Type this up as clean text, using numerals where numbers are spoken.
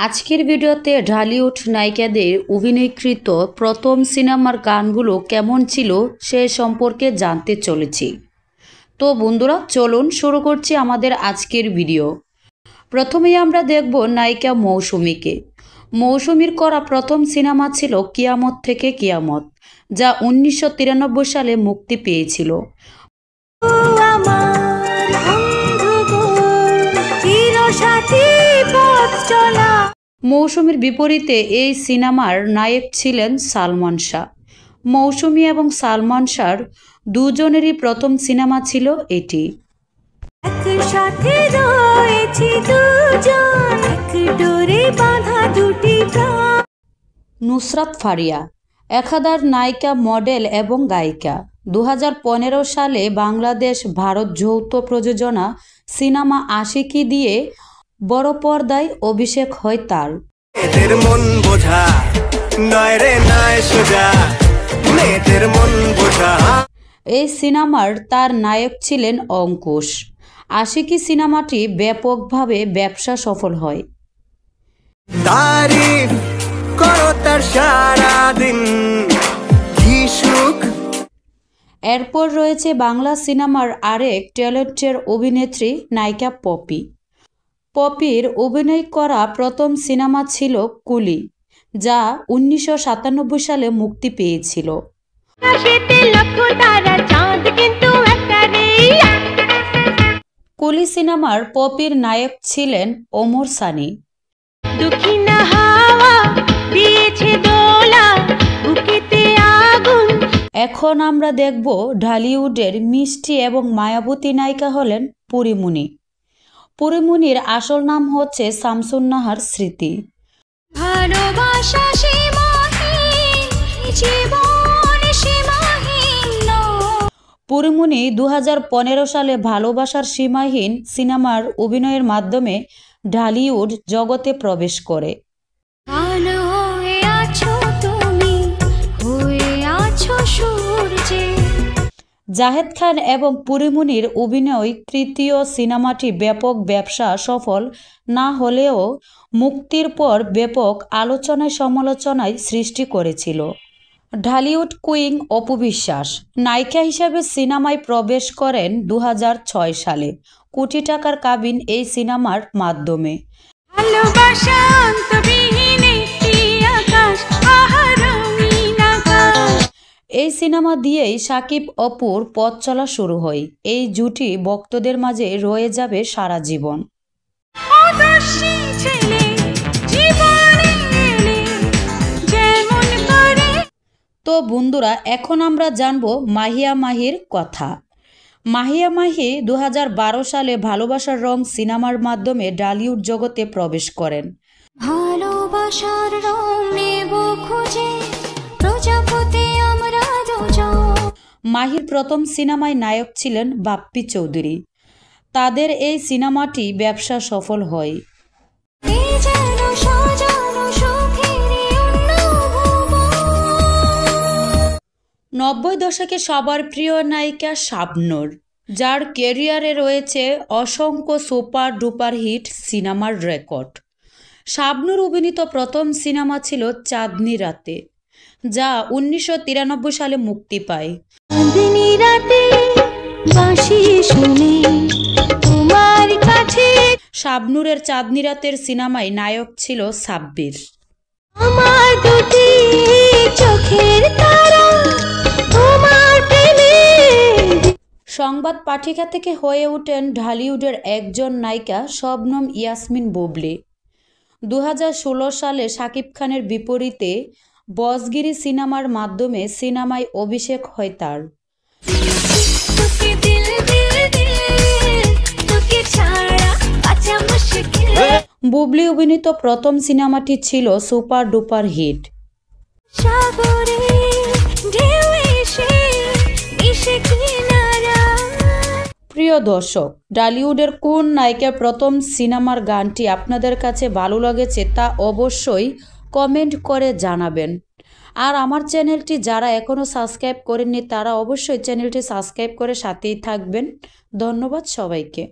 আজকের ভিডিওতে ঢালিউড নায়িকাদের অভিনয়কৃত প্রথম সিনেমার গানগুলো কেমন ছিল সে সম্পর্কে জানতে চলেছি। তো বন্ধুরা চলুন শুরু করছি আমাদের আজকের ভিডিও। প্রথমেই আমরা দেখব নায়িকা মৌসুমীকে। মৌসুমীর করা প্রথম সিনেমা ছিল কিয়ামত থেকে কিয়ামত, যা 1993 সালে মুক্তি পেয়েছিল। মৌসুমীর বিপরীতে এই সিনেমার নায়ক ছিলেন সালমান শাহ। মৌসুমী এবং সালমান শাহর দুজনেরই প্রথম সিনেমা ছিল এটি। নুসরাত ফারিয়া একাধার নায়িকা, মডেল এবং গায়িকা। 2015 সালে বাংলাদেশ ভারত যৌথ প্রযোজনা সিনেমা আশিকি দিয়ে বড় পর্দায় অভিষেক হয় তার। এই সিনেমার তার নায়ক ছিলেন অঙ্কুশ। আশিকি সিনেমাটি ব্যাপকভাবে ব্যবসা সফল হয়। এরপর রয়েছে বাংলা সিনেমার আরেক ট্যালেন্টেড অভিনেত্রী নায়িকা পপি। পপির অভিনয় করা প্রথম সিনেমা ছিল কুলি, যা 1997 সালে মুক্তি পেয়েছিল। কুলি সিনেমার পপির নায়ক ছিলেন ওমর সানি। এখন আমরা দেখব ঢালিউডের মিষ্টি এবং মায়াবতী নায়িকা হলেন পরীমনি। পরীমনির আসল নাম হচ্ছে শামসুন্নাহার স্মৃতি। পরীমনি 2015 সালে ভালোবাসার সীমাহীন সিনেমার অভিনয়ের মাধ্যমে ঢালিউড জগতে প্রবেশ করে। জাহেদ খান এবং পরীমনির অভিনয় তৃতীয় সিনেমাটি ব্যাপক ব্যবসা সফল না হলেও মুক্তির পর ব্যাপক আলোচনায় সমালোচনায় সৃষ্টি করেছিল। ঢালিউড কুইন অপু বিশ্বাস নায়িকা হিসেবে সিনেমায় প্রবেশ করেন 2006 সালে কোটি টাকার কাবিন এই সিনেমার মাধ্যমে। এই সিনেমা দিয়েই সাকিব অপুর পথ চলা শুরু হয়। এই জুটি ভক্তদের মাঝে রয়ে যাবে সারা জীবন। তো বন্ধুরা এখন আমরা জানবো মাহিয়া মাহির কথা। মাহিয়া মাহি 2012 সালে ভালোবাসার রং সিনেমার মাধ্যমে ঢালিউড জগতে প্রবেশ করেন। ভালোবাসার রং নেব খুঁজে প্রজাপতি আমরা দুজন। মাহির প্রথম সিনেমায় নায়ক ছিলেন বাপ্পি চৌধুরী। তাদের এই সিনেমাটি ব্যবসা সফল হয়। 90 দশকে সবার প্রিয় নায়িকা শাবনূর, যার ক্যারিয়ারে রয়েছে অসংখ্য সুপার ডুপার হিট সিনেমার রেকর্ড। শাবনূর অভিনীত প্রথম সিনেমা ছিল চাঁদনি রাতে, যা 1993 সালে মুক্তি পায়। শাবনূরের চাঁদনি রাতের সিনেমায় নায়ক ছিল সাব্বির। সংবাদ পাঠিকা থেকে হয়ে ওঠেন ঢালিউডের একজন নায়িকা শবনম ইয়াসমিন বুবলি। 2016 সালে শাকিব খানের বিপরীতে বসগিরি সিনেমার মাধ্যমে সিনেমায় অভিষেক হয় তার। বুবলি অভিনীত প্রথম সিনেমাটি ছিল সুপার ডুপার হিট। প্রিয় দর্শক, ঢালিউডের কোন নায়িকার প্রথম সিনেমার গানটি আপনাদের কাছে ভালো লেগেছে তা অবশ্যই কমেন্ট করে জানাবেন। আর আমার চ্যানেলটি যারা এখনও সাবস্ক্রাইব করেননি তারা অবশ্যই চ্যানেলটি সাবস্ক্রাইব করে সাথেই থাকবেন। ধন্যবাদ সবাইকে।